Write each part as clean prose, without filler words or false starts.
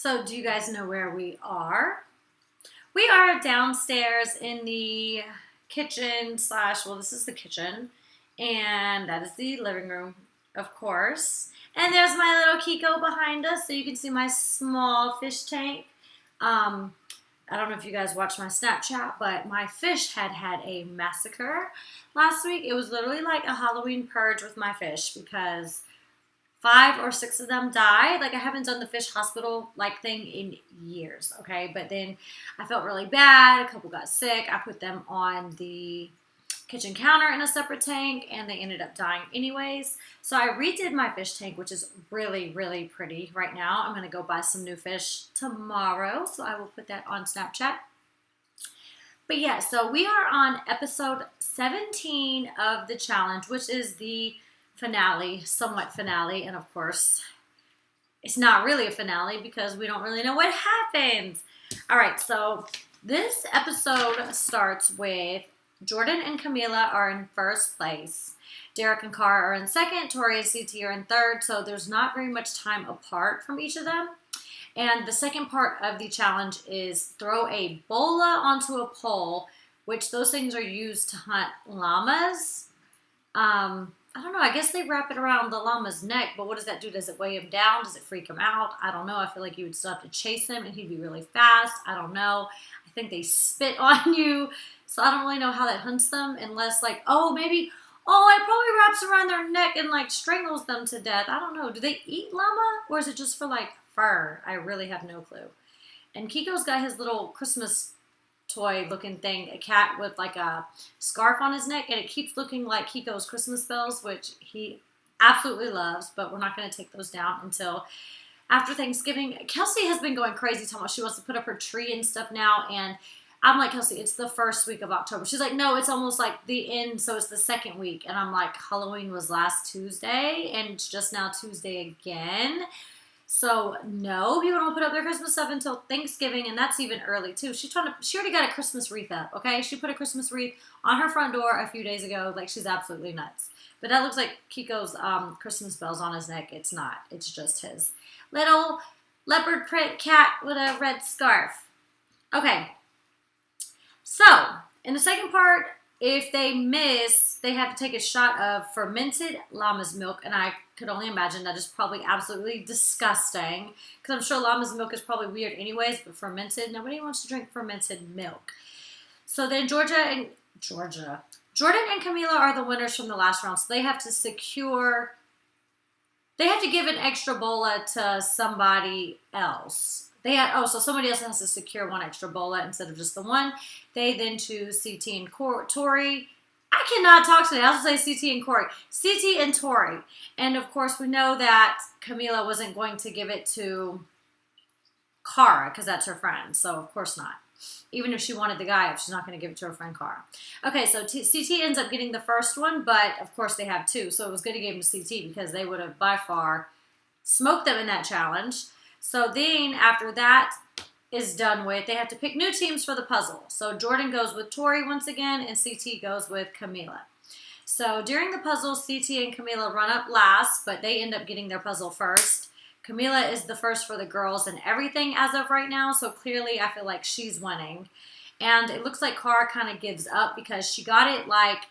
So, do you guys know where we are? We are downstairs in the kitchen slash, well, this is the kitchen, and that is the living room, of course. And there's my little Kiko behind us, so you can see my small fish tank. Um, I don't know if you guys watched my Snapchat, but my fish had a massacre last week. It was literally like a Halloween purge with my fish because 5 or 6 of them died. Like I haven't done the fish hospital like thing in years, okay? But then I felt really bad. A couple got sick. I put them on the kitchen counter in a separate tank and they ended up dying anyways. So I redid my fish tank, which is really, really pretty right now. I'm going to go buy some new fish tomorrow, so I will put that on Snapchat. But yeah, so we are on episode 17 of the challenge, which is the finale, somewhat finale, and of course, it's not really a finale because we don't really know what happens. All right, so this episode starts with Jordan and Camila are in first place. Derek and Cara are in second. Tori and CT are in third, so there's not very much time apart from each of them. And the second part of the challenge is throw a bola onto a pole, which those things are used to hunt llamas. I don't know. I guess they wrap it around the llama's neck, but what does that do? Does it weigh him down? Does it freak him out? I don't know. I feel like you would still have to chase him and he'd be really fast. I don't know. I think they spit on you. So I don't really know how that hunts them unless like, it probably wraps around their neck and like strangles them to death. I don't know. Do they eat llama or is it just for like fur? I really have no clue. And Kiko's got his little Christmas toy looking thing, a cat with like a scarf on his neck, and it keeps looking like Kiko's Christmas bells, which he absolutely loves, but we're not going to take those down until after Thanksgiving. Kelsey has been going crazy talking about she wants to put up her tree and stuff now, and I'm like, Kelsey, it's the first week of October. She's like, no, it's almost like the end, so it's the second week. And I'm like, Halloween was last Tuesday, and it's just now Tuesday again. So, no, people don't put up their Christmas stuff until Thanksgiving, and that's even early, too. She already got a Christmas wreath up, okay? She put a Christmas wreath on her front door a few days ago. Like, she's absolutely nuts. But that looks like Kiko's Christmas bells on his neck. It's not. It's just his little leopard print cat with a red scarf. Okay. So, in the second part, if they miss, they have to take a shot of fermented llama's milk, and I could only imagine that is probably absolutely disgusting, because I'm sure llama's milk is probably weird anyways, but fermented, nobody wants to drink fermented milk. So then Jordan and Camila are the winners from the last round, so they have to give an extra bola to somebody else. So somebody else has to secure one extra bola instead of just the one. They then choose CT and Tori. I cannot talk today. I'll just say CT and Corey. CT and Tori. And of course, we know that Camila wasn't going to give it to Cara because that's her friend. So of course not. Even if she wanted the guy, she's not going to give it to her friend Cara. Okay, so CT ends up getting the first one, but of course they have two. So it was good to give him to CT because they would have by far smoked them in that challenge. So then after that is done with, they have to pick new teams for the puzzle. So Jordan goes with Tori once again, and CT goes with Camila. So during the puzzle, CT and Camila run up last, but they end up getting their puzzle first. Camila is the first for the girls and everything as of right now, so clearly I feel like she's winning. And it looks like Cara kind of gives up because she got it like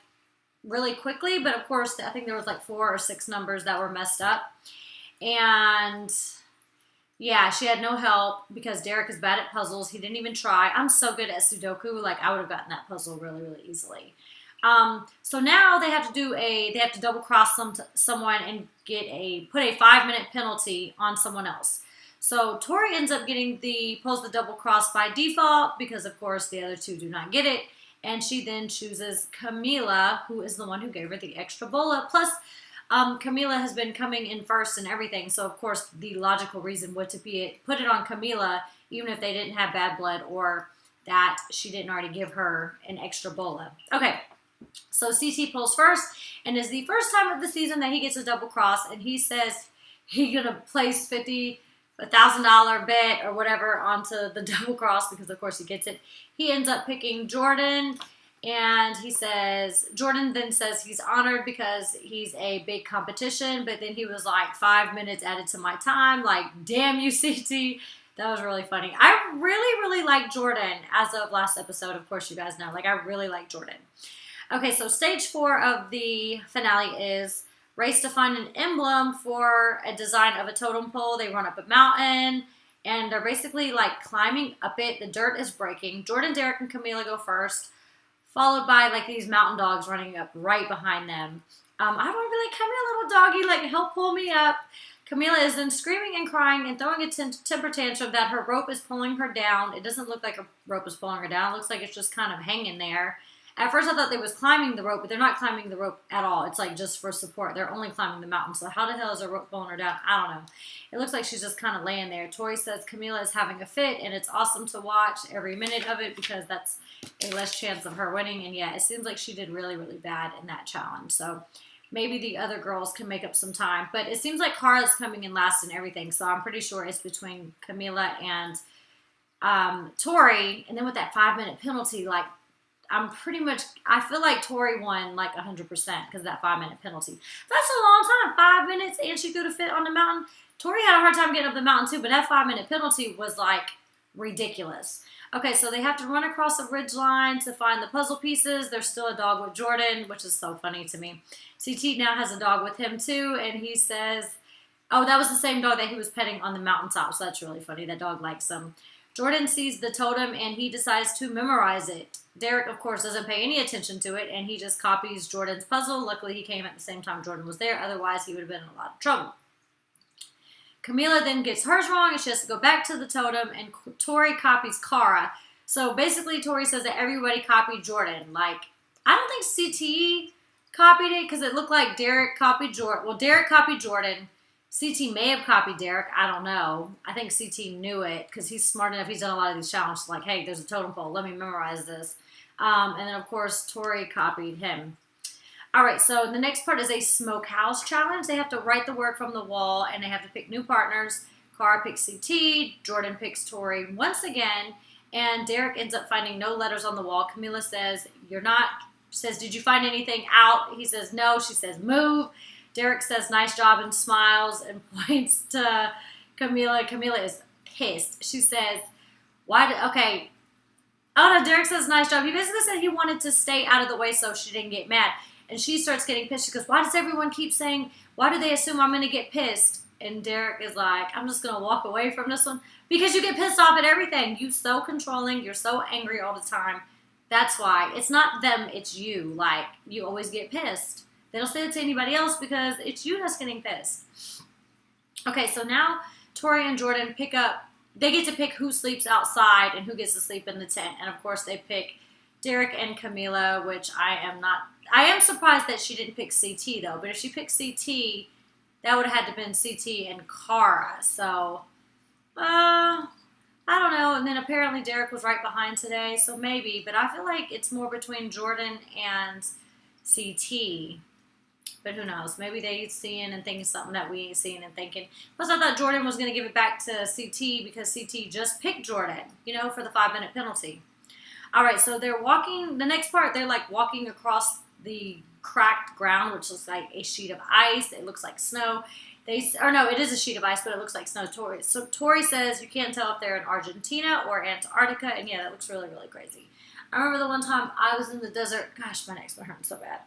really quickly, but of course I think there was like 4 or 6 numbers that were messed up. And yeah, she had no help because Derek is bad at puzzles. He didn't even try. I'm so good at Sudoku. Like, I would have gotten that puzzle really, really easily. So now they have to double cross someone and put a 5-minute penalty on someone else. So Tori ends up pulls the double cross by default because, of course, the other two do not get it. And she then chooses Camila, who is the one who gave her the extra bola. Plus, Camila has been coming in first and everything, so of course the logical reason would to be put it on Camila, even if they didn't have bad blood or that she didn't already give her an extra bola. Okay, so CT pulls first, and it's the first time of the season that he gets a double cross, and he says he's gonna place $1,000 bet or whatever onto the double cross because of course he gets it. He ends up picking Jordan. And Jordan then says he's honored because he's a big competition, but then he was like 5 minutes added to my time. Like, damn you, CT. That was really funny. I really, really like Jordan as of last episode. Of course, you guys know. Like, I really like Jordan. Okay, so stage 4 of the finale is race to find an emblem for a design of a totem pole. They run up a mountain, and they're basically, like, climbing up it. The dirt is breaking. Jordan, Derek, and Camila go first, followed by, like, these mountain dogs running up right behind them. I don't want to be like, come here, little doggy, like, help pull me up. Camila is then screaming and crying and throwing a temper tantrum that her rope is pulling her down. It doesn't look like a rope is pulling her down. It looks like it's just kind of hanging there. At first I thought they was climbing the rope, but they're not climbing the rope at all. It's like just for support. They're only climbing the mountain. So how the hell is a rope pulling her down? I don't know. It looks like she's just kind of laying there. Tori says Camila is having a fit, and it's awesome to watch every minute of it because that's a less chance of her winning. And yeah, it seems like she did really, really bad in that challenge. So maybe the other girls can make up some time. But it seems like Cara's coming in last in everything. So I'm pretty sure it's between Camila and Tori. And then with that 5-minute penalty, like, I feel like Tori won like 100% because of that 5-minute penalty. That's a long time. 5 minutes and she could have fit on the mountain. Tori had a hard time getting up the mountain too, but that 5-minute penalty was like ridiculous. Okay, so they have to run across a ridge line to find the puzzle pieces. There's still a dog with Jordan, which is so funny to me. CT now has a dog with him too, and he says, oh, that was the same dog that he was petting on the mountaintop, so that's really funny. That dog likes him. Jordan sees the totem, and he decides to memorize it. Derek, of course, doesn't pay any attention to it, and he just copies Jordan's puzzle. Luckily, he came at the same time Jordan was there. Otherwise, he would have been in a lot of trouble. Camila then gets hers wrong, and she has to go back to the totem, and Tori copies Cara. So basically, Tori says that everybody copied Jordan. Like, I don't think CT copied it because it looked like Derek copied Jordan. Well, Derek copied Jordan. CT may have copied Derek. I don't know. I think CT knew it because he's smart enough. He's done a lot of these challenges. Like, hey, there's a totem pole. Let me memorize this. And then, of course, Tori copied him. All right, so the next part is a smokehouse challenge. They have to write the word from the wall, and they have to pick new partners. Cara picks CT. Jordan picks Tori once again. And Derek ends up finding no letters on the wall. Camila says, did you find anything out? He says, no. She says, move. Derek says, nice job, and smiles and points to Camila. Camila is pissed. She says, okay. Oh, no, Derek says, nice job. He basically said he wanted to stay out of the way so she didn't get mad. And she starts getting pissed. She goes, why does everyone keep saying, why do they assume I'm going to get pissed? And Derek is like, I'm just going to walk away from this one. Because you get pissed off at everything. You're so controlling. You're so angry all the time. That's why. It's not them, it's you. Like, you always get pissed. They don't say it to anybody else because it's you that's getting pissed. Okay, so now Tori and Jordan they get to pick who sleeps outside and who gets to sleep in the tent. And of course they pick Derek and Camila, which I am surprised that she didn't pick CT though. But if she picked CT, that would have had to been CT and Cara. So, I don't know. And then apparently Derek was right behind today, so maybe. But I feel like it's more between Jordan and CT. But who knows? Maybe they seeing and thinking something that we ain't seeing and thinking. Plus, I thought Jordan was going to give it back to CT because CT just picked Jordan, for the 5-minute penalty. All right, so they're walking. The next part, they're like walking across the cracked ground, which looks like a sheet of ice. It looks like snow. It is a sheet of ice, but it looks like snow. So Tori says you can't tell if they're in Argentina or Antarctica, and yeah, that looks really, really crazy. I remember the one time I was in the desert. Gosh, my neck's been hurting so bad.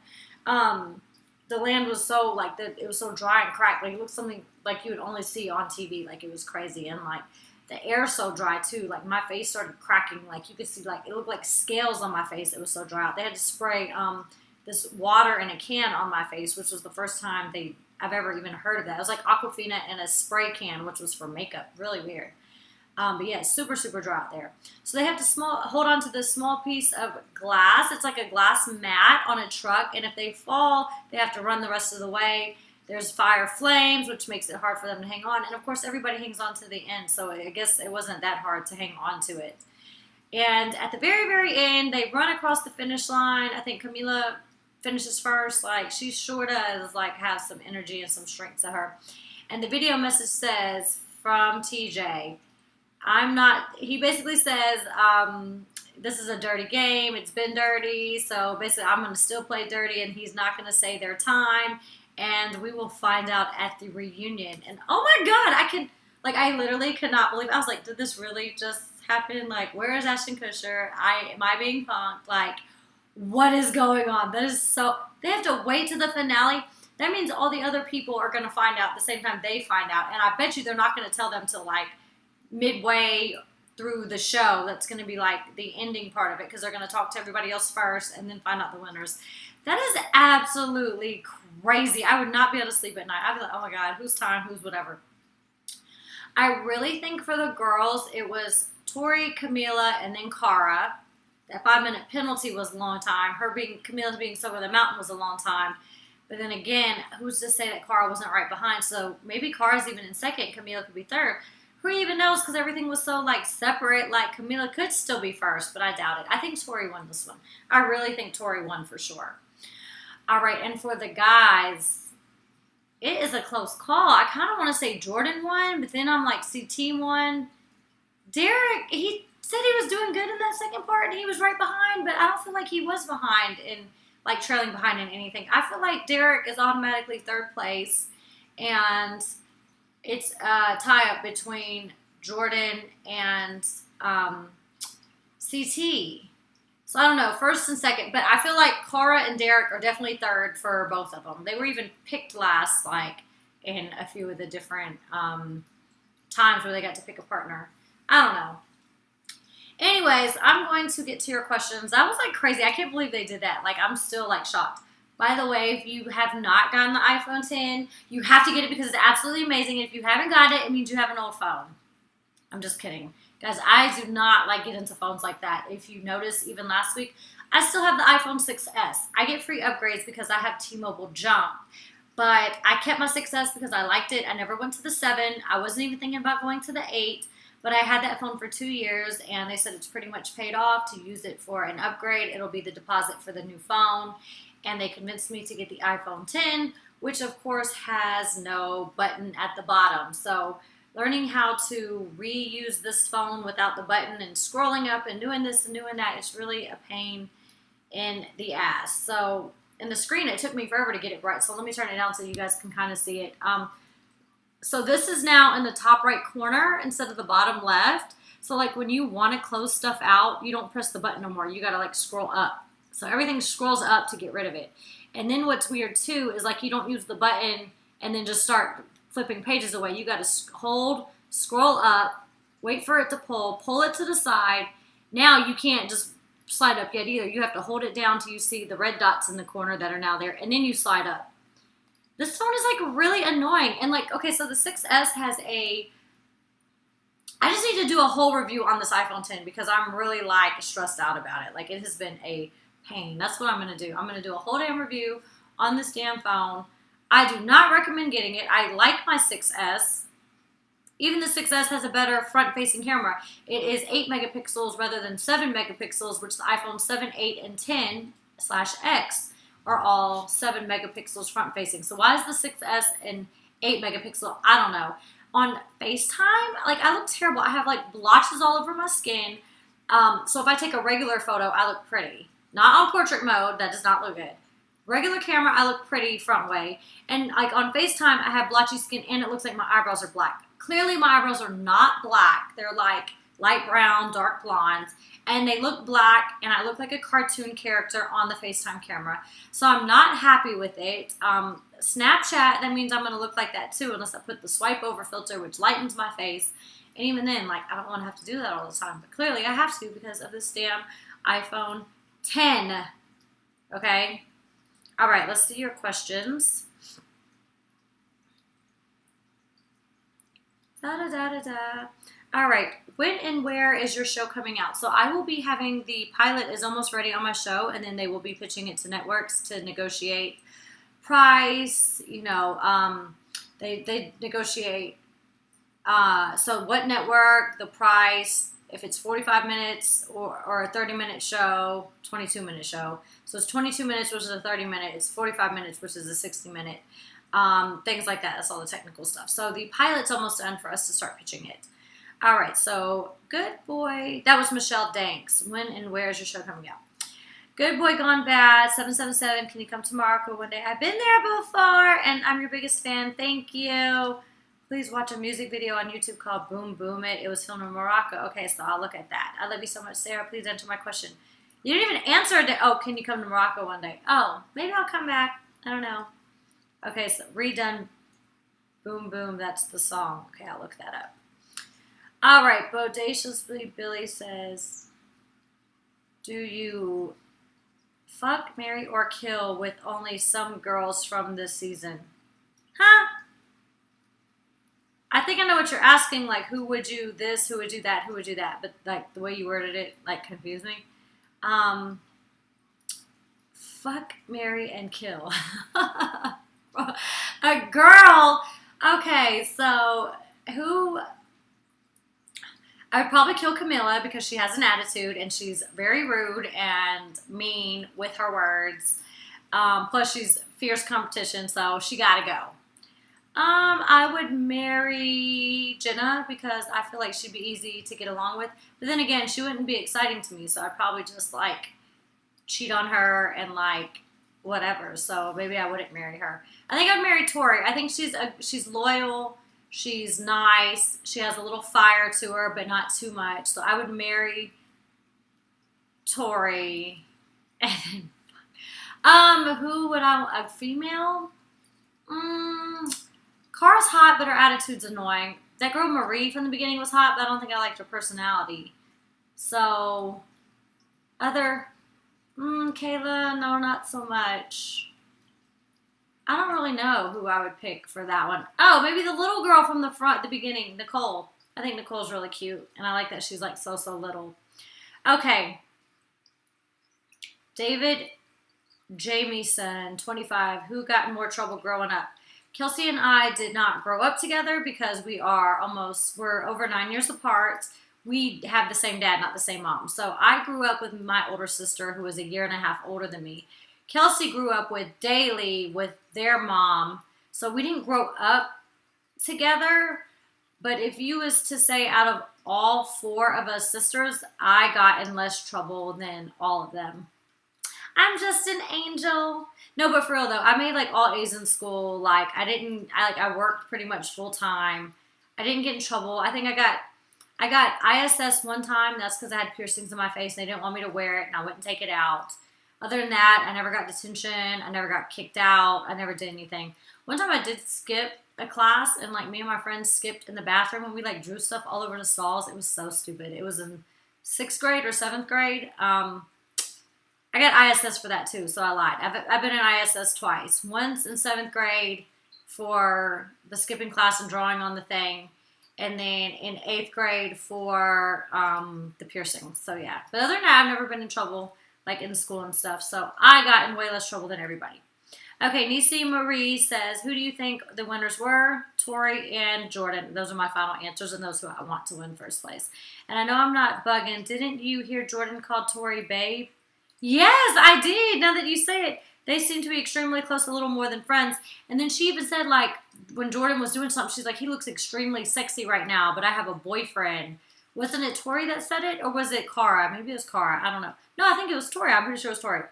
The land was so, it was so dry and cracked. Like, it looked something like you would only see on TV. Like, it was crazy. And, the air's so dry, too. Like, my face started cracking. Like, you could see, it looked like scales on my face. It was so dry out. They had to spray this water in a can on my face, which was the first time I've ever even heard of that. It was like Aquafina in a spray can, which was for makeup. Really weird. But yeah, super, super dry out there. So they have to hold on to this small piece of glass. It's like a glass mat on a truck. And if they fall, they have to run the rest of the way. There's fire flames, which makes it hard for them to hang on. And of course, everybody hangs on to the end. So I guess it wasn't that hard to hang on to it. And at the very, very end, they run across the finish line. I think Camila finishes first. She sure does, have some energy and some strength to her. And the video message says, from TJ, he basically says, this is a dirty game. It's been dirty. So basically, I'm going to still play dirty, and he's not going to say their time. And we will find out at the reunion. And oh my God, Like, I literally could not believe. I was like, did this really just happen? Like, where is Ashton Kutcher? Am I being punked? Like, what is going on? That is so. They have to wait to the finale. That means all the other people are going to find out the same time they find out, and I bet you they're not going to tell them till like midway through the show. That's going to be like the ending part of it because they're going to talk to everybody else first and then find out the winners. That is absolutely crazy. I would not be able to sleep at night. I'd be like, oh my God, whose time, who's whatever. I really think for the girls, it was Tori, Camila, and then Cara. That 5-minute penalty was a long time. Camila's being so over the mountain was a long time. But then again, who's to say that Cara wasn't right behind? So maybe Cara's even in second. Camila could be third. Who even knows? Because everything was so like separate. Like Camila could still be first, but I doubt it. I think Tori won this one. I really think Tori won for sure. All right, and for the guys, it is a close call. I kind of want to say Jordan won, but then I'm like CT won. Derek, he said he was doing good in that second part, and he was right behind, but I don't feel like he was behind in like trailing behind in anything. I feel like Derek is automatically third place, and it's a tie-up between Jordan and CT. So I don't know, first and second. But I feel like Cara and Derek are definitely third for both of them. They were even picked last, like, in a few of the different times where they got to pick a partner. I don't know. Anyways, I'm going to get to your questions. That was, like, crazy. I can't believe they did that. Like, I'm still, like, shocked. By the way, if you have not gotten the iPhone 10, you have to get it because it's absolutely amazing. If you haven't got it, it means you have an old phone. I'm just kidding. Guys, I do not like get into phones like that. If you notice, even last week, I still have the iPhone 6S. I get free upgrades because I have T-Mobile Jump. But I kept my 6S because I liked it. I never went to the 7. I wasn't even thinking about going to the 8. But I had that phone for 2 years, and they said it's pretty much paid off to use it for an upgrade. It'll be the deposit for the new phone. And they convinced me to get the iPhone 10, which, of course, has no button at the bottom. So learning how to reuse this phone without the button and scrolling up and doing this and doing that is really a pain in the ass. So in the screen, it took me forever to get it right. So let me turn it down so you guys can kind of see it. So this is now in the top right corner instead of the bottom left. So like when you want to close stuff out, you don't press the button no more. You got to like scroll up. So everything scrolls up to get rid of it. And then what's weird too is like you don't use the button and then just start flipping pages away. You got to hold, scroll up, wait for it to pull it to the side. Now you can't just slide up yet either. You have to hold it down till you see the red dots in the corner that are now there, and then you slide up. This phone is like really annoying. And like, okay, so the 6S has I just need to do a whole review on this iPhone 10 because I'm really like stressed out about it. Like it has been a pain. That's what I'm going to do. I'm going to do a whole damn review on this damn phone. I do not recommend getting it. I like my 6S. Even the 6S has a better front-facing camera. It is 8 megapixels rather than 7 megapixels, which the iPhone 7, 8, and 10/X are all 7 megapixels front-facing. So why is the 6S an 8 megapixel? I don't know. On FaceTime, like I look terrible. I have like blotches all over my skin. So if I take a regular photo, I look pretty. Not on portrait mode. That does not look good. Regular camera, I look pretty front way. And like on FaceTime, I have blotchy skin and it looks like my eyebrows are black. Clearly my eyebrows are not black. They're like light brown, dark blondes. And they look black and I look like a cartoon character on the FaceTime camera. So I'm not happy with it. Snapchat, that means I'm going to look like that too unless I put the swipe over filter which lightens my face. And even then, like I don't want to have to do that all the time. But clearly I have to because of this damn iPhone 10. Okay? All right, let's see your questions. All right, when and where is your show coming out? So I will be having the pilot is almost ready on my show, and then they will be pitching it to networks to negotiate price. You know, they negotiate. So what network, the price, if it's 45 minutes or a 30-minute show, 22-minute show. So it's 22 minutes versus a 30-minute. It's 45 minutes versus a 60-minute. Things like that. That's all the technical stuff. So the pilot's almost done for us to start pitching it. All right. So Good Boy. That was Michelle Danks. When and where is your show coming out? Good Boy Gone Bad. 777. Can you come to Morocco one day? I've been there before, and I'm your biggest fan. Thank you. Please watch a music video on YouTube called Boom Boom It. It was filmed in Morocco. Okay, so I'll look at that. I love you so much, Sarah. Please answer my question. You didn't even answer it. Oh, can you come to Morocco one day? Oh, maybe I'll come back. I don't know. Okay, so redone Boom Boom. That's the song. Okay, I'll look that up. All right, Bodaciously Billy says, do you fuck, marry, or kill with only some girls from this season? Huh? I think I know what you're asking. Like, who would you this? Who would you that? Who would you that? But like the way you worded it, like confused me. Fuck, marry, and kill. A girl. Okay, so who? I would probably kill Camilla because she has an attitude and she's very rude and mean with her words. Plus, she's fierce competition, so she gotta go. I would marry Jenna because I feel like she'd be easy to get along with. But then again, she wouldn't be exciting to me, so I'd probably just like cheat on her and like whatever. So maybe I wouldn't marry her. I think I'd marry Tori. I think she's loyal. She's nice. She has a little fire to her, but not too much. So I would marry Tori. Who would a female? Cara's hot, but her attitude's annoying. That girl Marie from the beginning was hot, but I don't think I liked her personality. So, Kayla, no, not so much. I don't really know who I would pick for that one. Oh, maybe the little girl from the front, the beginning, Nicole. I think Nicole's really cute, and I like that she's like so little. Okay. David Jamieson, 25, who got in more trouble growing up? Kelsey and I did not grow up together because we're over 9 years apart. We have the same dad, not the same mom. So I grew up with my older sister who was a year and a half older than me. Kelsey grew up with Daly, with their mom. So we didn't grow up together. But if you was to say out of all four of us sisters, I got in less trouble than all of them. I'm just an angel. No, but for real though, I made like all A's in school. Like I worked pretty much full time. I didn't get in trouble. I think I got ISS one time. That's because I had piercings in my face and they didn't want me to wear it and I wouldn't take it out. Other than that, I never got detention. I never got kicked out. I never did anything. One time I did skip a class and like me and my friends skipped in the bathroom and we like drew stuff all over the stalls. It was so stupid. It was in 6th grade or 7th grade. I got ISS for that too, so I lied. I've been in ISS twice. Once in 7th grade for the skipping class and drawing on the thing, and then in 8th grade for the piercing. So yeah. But other than that, I've never been in trouble like in school and stuff. So I got in way less trouble than everybody. Okay, Nisi Marie says, who do you think the winners were? Tori and Jordan. Those are my final answers and those who I want to win first place. And I know I'm not bugging. Didn't you hear Jordan call Tori babe? Yes, I did. Now that you say it, they seem to be extremely close, a little more than friends. And then she even said, like, when Jordan was doing something, she's like, he looks extremely sexy right now, but I have a boyfriend. Wasn't it Tori that said it, or was it Cara? Maybe it was Cara. I don't know. No, I think it was Tori. I'm pretty sure it was Tori.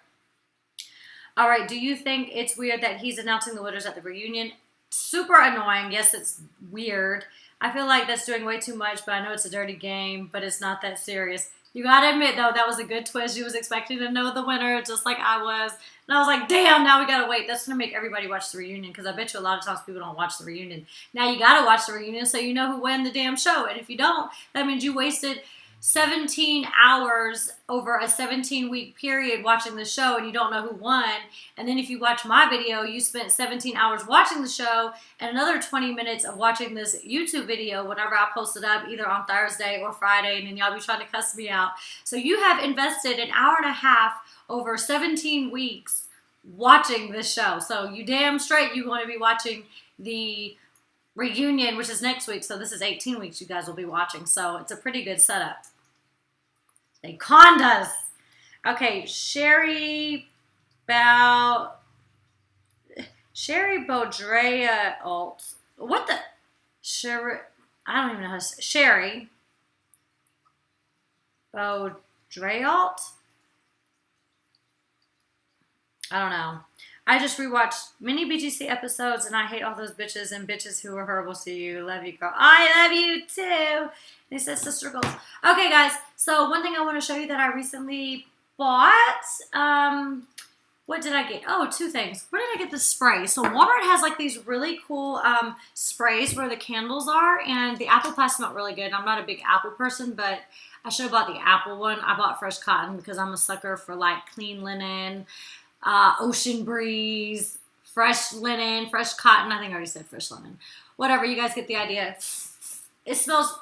All right, do you think it's weird that he's announcing the winners at the reunion? Super annoying. Yes, it's weird. I feel like that's doing way too much, but I know it's a dirty game, but it's not that serious. You gotta admit, though, that was a good twist. She was expecting to know the winner, just like I was. And I was like, damn, now we gotta wait. That's gonna make everybody watch the reunion, because I bet you a lot of times people don't watch the reunion. Now you gotta watch the reunion so you know who won the damn show. And if you don't, that means you wasted 17 hours over a 17-week period watching the show and you don't know who won. And then if you watch my video, you spent 17 hours watching the show and another 20 minutes of watching this YouTube video whenever I post it up, either on Thursday or Friday, and then y'all be trying to cuss me out. So you have invested an hour and a half over 17 weeks watching this show. So you damn straight you want to be watching the reunion, which is next week. So this is 18 weeks you guys will be watching. So it's a pretty good setup. They conned us. Okay, Sherry Baudrea alt. What the? Sherry, I don't even know how to say. Sherry Baudrea alt. I don't know. I just rewatched many BGC episodes, and I hate all those bitches and bitches who are horrible to you. Love you, girl. I love you too. And he says sister goals. Okay, guys. So one thing I want to show you that I recently bought. What did I get? Oh, two things. Where did I get the spray? So Walmart has like these really cool sprays where the candles are, and the apple pie smelled really good. I'm not a big apple person, but I should have bought the apple one. I bought Fresh Cotton because I'm a sucker for like clean linen, ocean breeze, fresh linen, fresh cotton. I think I already said fresh linen. Whatever, you guys get the idea. It smells,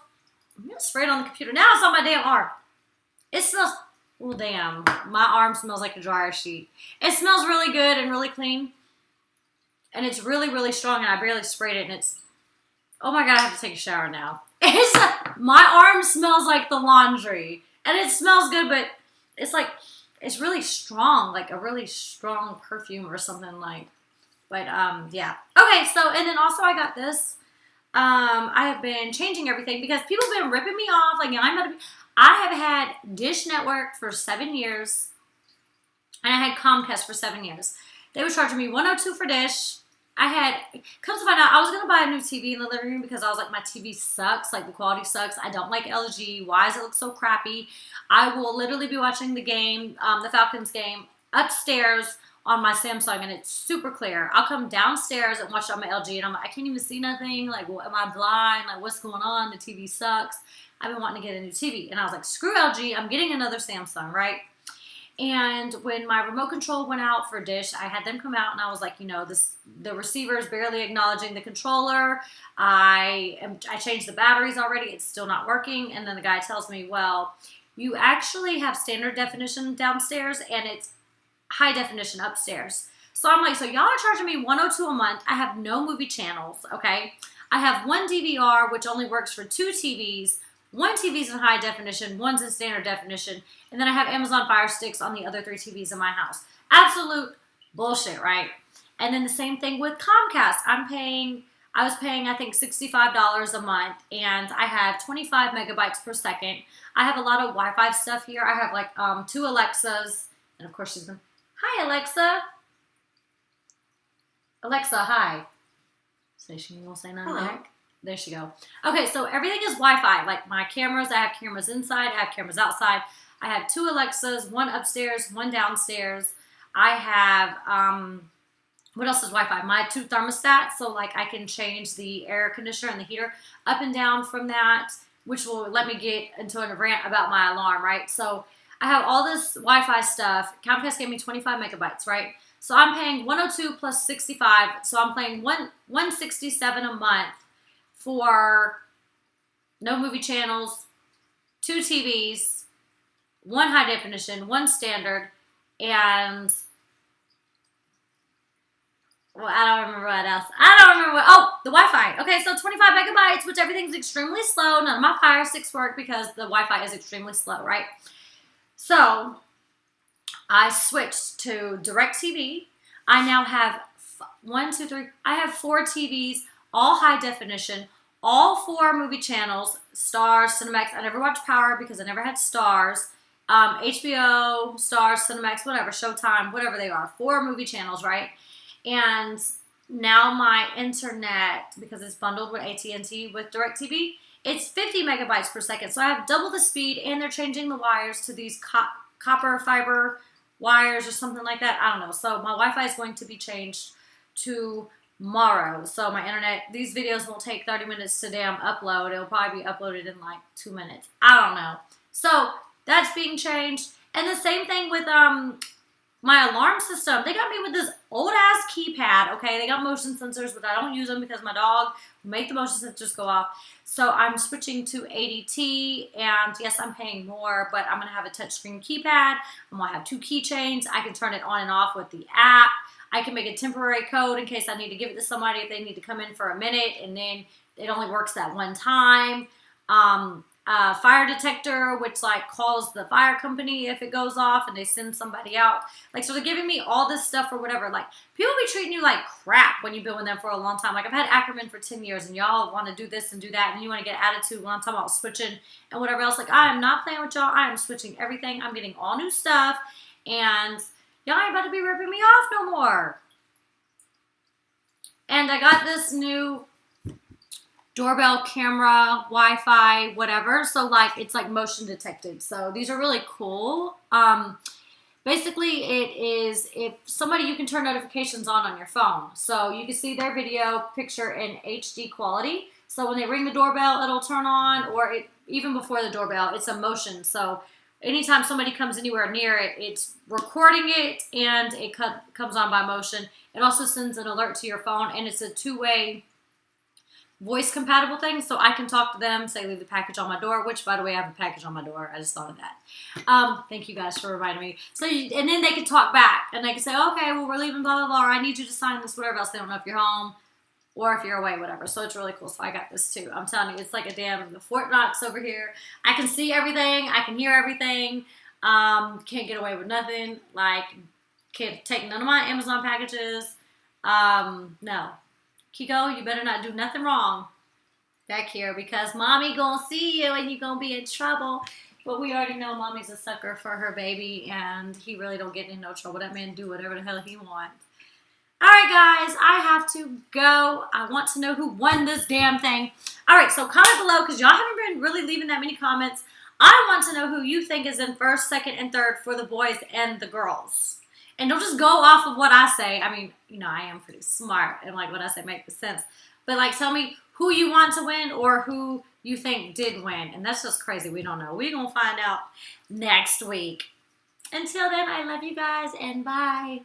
I'm going to spray it on the computer. Now it's on my damn arm. It smells, well damn, my arm smells like a dryer sheet. It smells really good and really clean. And it's really, really strong, and I barely sprayed it, and it's, oh my God, I have to take a shower now. My arm smells like the laundry. And it smells good, but it's like, it's really strong, like a really strong perfume or something like. But yeah. Okay, so and then also I got this. I have been changing everything because people have been ripping me off. Like I have had Dish Network for 7 years, and I had Comcast for 7 years. They were charging me $102 for Dish. Come to find out, I was going to buy a new TV in the living room because I was like, my TV sucks. Like, the quality sucks. I don't like LG. Why does it look so crappy? I will literally be watching the game, the Falcons game, upstairs on my Samsung, and it's super clear. I'll come downstairs and watch it on my LG, and I'm like, I can't even see nothing. Like, am I blind? Like, what's going on? The TV sucks. I've been wanting to get a new TV. And I was like, screw LG. I'm getting another Samsung, right? And when my remote control went out for Dish, I had them come out, and I was like, the receiver is barely acknowledging the controller. I changed the batteries already. It's still not working. And then the guy tells me, well, you actually have standard definition downstairs, and it's high definition upstairs. So I'm like, so y'all are charging me $102 a month. I have no movie channels, okay? I have one DVR, which only works for 2 TVs. One TV's in high definition, one's in standard definition, and then I have Amazon Fire Sticks on the other 3 TVs in my house. Absolute bullshit, right? And then the same thing with Comcast. I was paying, I think, $65 a month, and I have 25 megabytes per second. I have a lot of Wi-Fi stuff here. I have like 2 Alexas, and of course she's been, hi Alexa. Alexa, hi. So she won't say nothing back. There she go. Okay, so everything is Wi-Fi. Like my cameras, I have cameras inside, I have cameras outside. I have 2 Alexas, one upstairs, one downstairs. I have, what else is Wi-Fi? My 2 thermostats, so like I can change the air conditioner and the heater up and down from that, which will let me get into a rant about my alarm, right? So I have all this Wi-Fi stuff. Comcast gave me 25 megabytes, right? So I'm paying 102 plus 65, so I'm paying $167 a month for no movie channels, 2 TVs, 1 high definition, 1 standard, and well, I don't remember what else. The Wi-Fi. Okay, so 25 megabytes, which everything's extremely slow. None of my Fire Sticks work because the Wi-Fi is extremely slow, right? So I switched to DirecTV. I now have 4 TVs, all high definition, all 4 movie channels, Stars, Cinemax. I never watched Power because I never had Stars. HBO, Stars, Cinemax, whatever, Showtime, whatever they are. 4 movie channels, right? And now my internet, because it's bundled with AT&T with DirecTV, it's 50 megabytes per second. So I have double the speed, and they're changing the wires to these copper fiber wires or something like that. I don't know. So my Wi-Fi is going to be changed tomorrow. So my internet, these videos won't take 30 minutes to damn upload. It'll probably be uploaded in like 2 minutes. I don't know. So that's being changed. And the same thing with my alarm system. They got me with this old ass keypad. Okay, they got motion sensors, but I don't use them because my dog will make the motion sensors go off. So I'm switching to ADT, and yes, I'm paying more, but I'm gonna have a touchscreen keypad. I'm gonna have 2 keychains. I can turn it on and off with the app. I can make a temporary code in case I need to give it to somebody if they need to come in for a minute, and then it only works that one time. Fire detector, which like calls the fire company if it goes off and they send somebody out. Like, so they're giving me all this stuff or whatever. Like, people be treating you like crap when you've been with them for a long time. Like, I've had Ackerman for 10 years and y'all want to do this and do that, and you want to get attitude when I'm talking about switching and whatever else. Like, I am not playing with y'all. I am switching everything. I'm getting all new stuff, and y'all ain't about to be ripping me off no more. And I got this new doorbell camera, Wi-Fi, whatever. So like it's like motion detected. So these are really cool. Basically, it is if somebody, you can turn notifications on your phone. So you can see their video picture in HD quality. So when they ring the doorbell, it'll turn on, or even before the doorbell, it's a motion. So anytime somebody comes anywhere near it, it's recording it and it comes on by motion. It also sends an alert to your phone, and it's a two-way voice compatible thing, so I can talk to them, say leave the package on my door, which by the way I have a package on my door. I just thought of that. Thank you guys for reminding me. So and then they can talk back and they can say, okay, well we're leaving blah blah blah, or I need you to sign this, whatever else. They don't know if you're home or if you're away, whatever. So it's really cool. So I got this too. I'm telling you, it's like a damn the Fort Knox over here. I can see everything, I can hear everything. Can't get away with nothing. Like, can't take none of my Amazon packages. No. Kiko, you better not do nothing wrong back here, because mommy gonna see you and you gonna be in trouble. But we already know mommy's a sucker for her baby, and he really don't get in no trouble. That man do whatever the hell he wants. All right, guys, I have to go. I want to know who won this damn thing. All right, so comment below, because y'all haven't been really leaving that many comments. I want to know who you think is in first, second, and third for the boys and the girls. And don't just go off of what I say. I mean, you know, I am pretty smart, and like what I say makes sense. But like, tell me who you want to win or who you think did win. And that's just crazy. We don't know. We're going to find out next week. Until then, I love you guys, and bye.